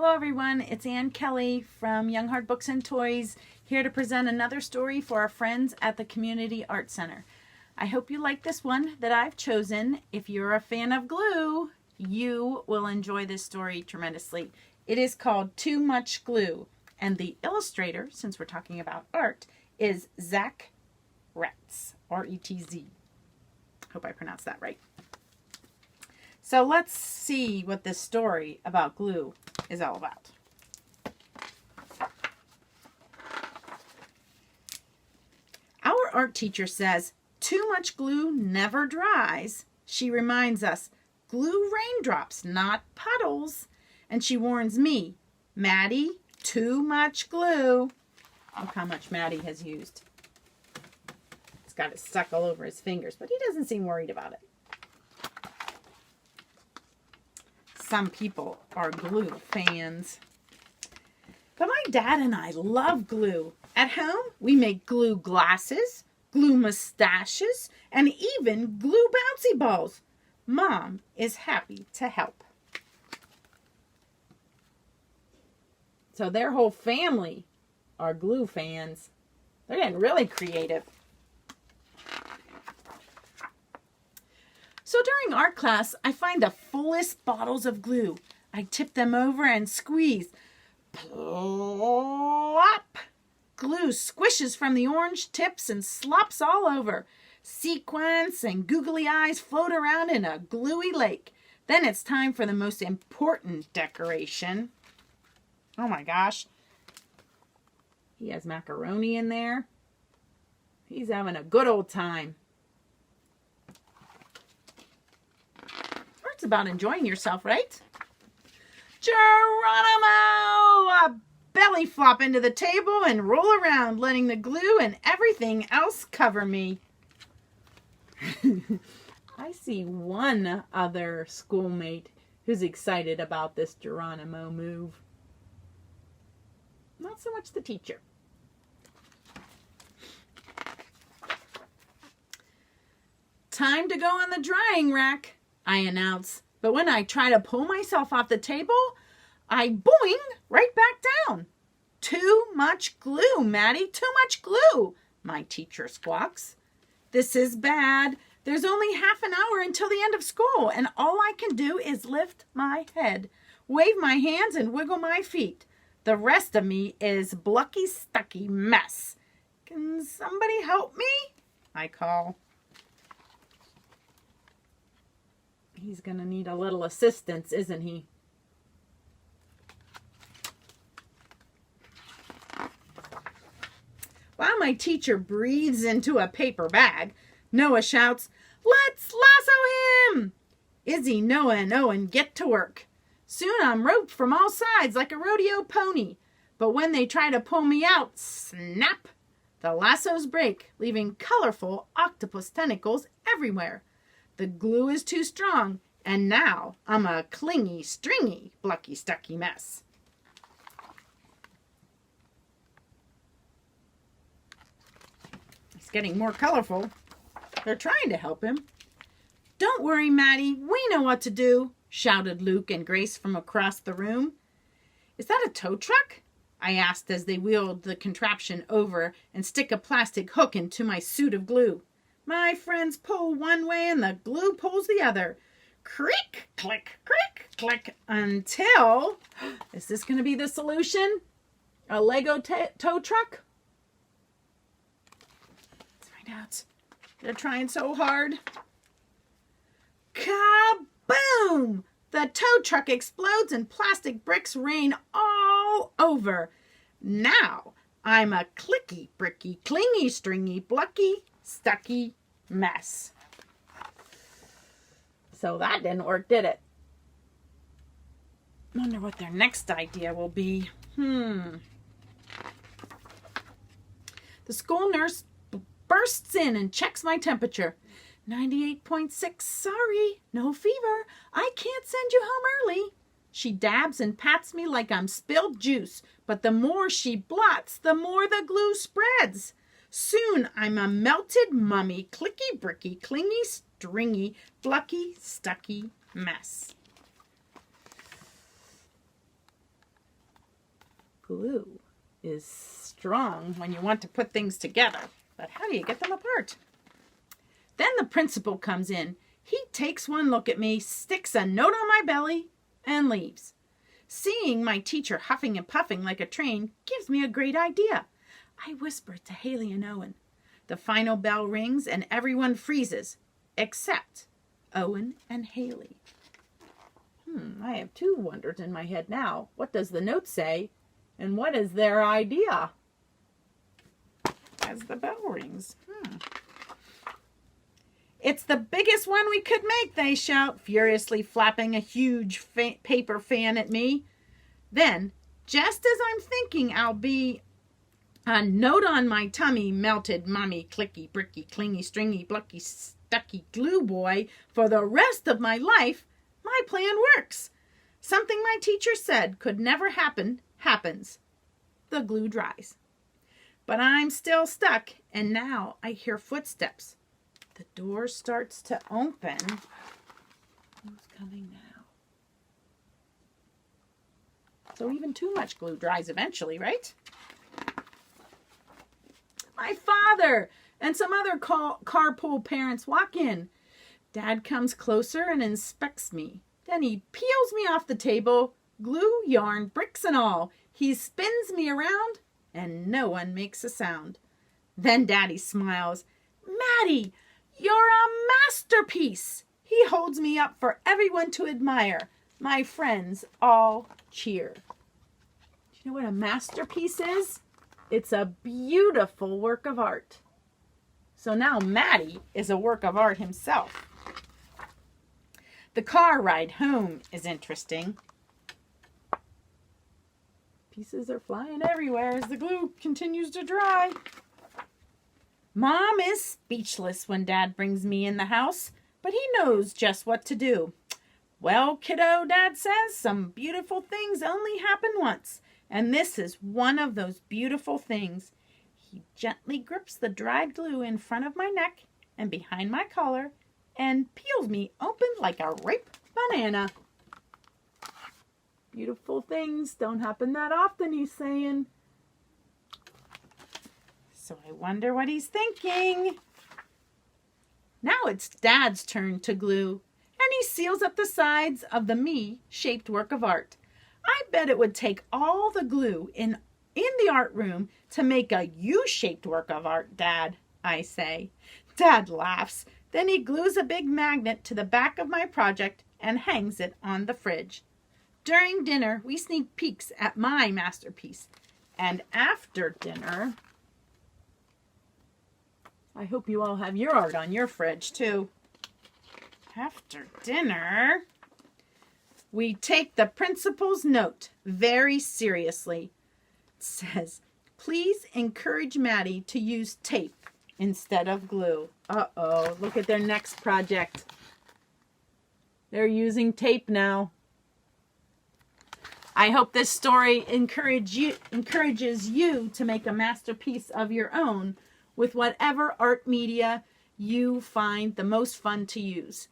Hello everyone, it's Ann Kelly from Young Heart Books and Toys, here to present another story for our friends at the Community Art Center. I hope you like this one that I've chosen. If you're a fan of glue, you will enjoy this story tremendously. It is called Too Much Glue, and the illustrator, since we're talking about art, is Zach Retz, R-E-T-Z. Hope I pronounced that right. So let's see what this story about glue is all about. Our art teacher says, too much glue never dries. She reminds us, glue raindrops, not puddles. And she warns me, Maddie, too much glue. Look how much Maddie has used. He's got it stuck all over his fingers, but he doesn't seem worried about it. Some people are glue fans. But my dad and I love glue. At home, we make glue glasses, glue mustaches, and even glue bouncy balls. Mom is happy to help. So their whole family are glue fans. They're getting really creative. So during art class, I find the fullest bottles of glue. I tip them over and squeeze. Plop! Glue squishes from the orange tips and slops all over. Sequins and googly eyes float around in a gluey lake. Then it's time for the most important decoration. Oh my gosh. He has macaroni in there. He's having a good old time. It's about enjoying yourself, right? Geronimo! A belly flop into the table and roll around, letting the glue and everything else cover me. I see one other schoolmate who's excited about this Geronimo move. Not so much the teacher. Time to go on the drying rack, I announce. But when I try to pull myself off the table, I boing right back down. Too much glue, Maddie, too much glue, my teacher squawks. This is bad. There's only half an hour until the end of school, and all I can do is lift my head, wave my hands, and wiggle my feet. The rest of me is blucky, stucky mess. Can somebody help me? I call. He's going to need a little assistance, isn't he? While my teacher breathes into a paper bag, Noah shouts, "Let's lasso him!" Izzy, Noah, and Owen get to work. Soon I'm roped from all sides like a rodeo pony. But when they try to pull me out, snap! The lassos break, leaving colorful octopus tentacles everywhere. The glue is too strong, and now I'm a clingy, stringy, blucky, stucky mess. It's getting more colorful. They're trying to help him. Don't worry, Maddie. We know what to do, shouted Luke and Grace from across the room. Is that a tow truck? I asked as they wheeled the contraption over and stick a plastic hook into my suit of glue. My friends pull one way and the glue pulls the other. Creak, click, crick, click, until... Is this going to be the solution? A Lego tow truck? Let's find out. They're trying so hard. Kaboom! The tow truck explodes and plastic bricks rain all over. Now I'm a clicky, bricky, clingy, stringy, blucky, stucky mess. So that didn't work, did it? Wonder what their next idea will be. The school nurse bursts in and checks my temperature. 98.6, sorry, no fever. I can't send you home early. She dabs and pats me like I'm spilled juice, but the more she blots, the more the glue spreads. Soon I'm a melted mummy, clicky, bricky, clingy, stringy, blucky, stucky mess. Glue is strong when you want to put things together, but how do you get them apart? Then the principal comes in. He takes one look at me, sticks a note on my belly, and leaves. Seeing my teacher huffing and puffing like a train gives me a great idea. I whisper to Haley and Owen. The final bell rings and everyone freezes, except Owen and Haley. I have two wonders in my head now. What does the note say? And what is their idea? As the bell rings. It's the biggest one we could make, they shout, furiously flapping a huge paper fan at me. Then, just as I'm thinking I'll be a note on my tummy, melted mummy, clicky, bricky, clingy, stringy, plucky, stucky glue boy for the rest of my life, my plan works. Something my teacher said could never happen, happens. The glue dries. But I'm still stuck, and now I hear footsteps. The door starts to open. Who's coming now? So even too much glue dries eventually, right? My father and some other carpool parents walk in. Dad comes closer and inspects me. Then he peels me off the table, glue, yarn, bricks and all. He spins me around and no one makes a sound. Then Daddy smiles. Maddie, you're a masterpiece. He holds me up for everyone to admire. My friends all cheer. Do you know what a masterpiece is? It's a beautiful work of art. So now Maddie is a work of art himself. The car ride home is interesting. Pieces are flying everywhere as the glue continues to dry. Mom is speechless when Dad brings me in the house, but he knows just what to do. Well, kiddo, Dad says, some beautiful things only happen once, and this is one of those beautiful things. He gently grips the dried glue in front of my neck and behind my collar and peels me open like a ripe banana. Beautiful things don't happen that often, he's saying. So I wonder what he's thinking. Now it's Dad's turn to glue, and he seals up the sides of the me-shaped work of art. I bet it would take all the glue in the art room to make a U-shaped work of art, Dad, I say. Dad laughs. Then he glues a big magnet to the back of my project and hangs it on the fridge. During dinner, we sneak peeks at my masterpiece. And after dinner, I hope you all have your art on your fridge too. After dinner, we take the principal's note very seriously. It says, please encourage Maddie to use tape instead of glue. Uh-oh, look at their next project. They're using tape now. I hope this story encourages you to make a masterpiece of your own with whatever art media you find the most fun to use.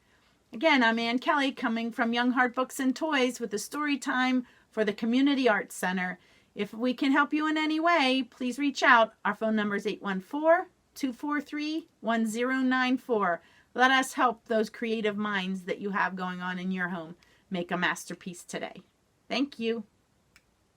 Again, I'm Ann Kelly, coming from Young Heart Books and Toys with the Storytime for the Community Arts Center. If we can help you in any way, please reach out. Our phone number is 814-243-1094. Let us help those creative minds that you have going on in your home make a masterpiece today. Thank you.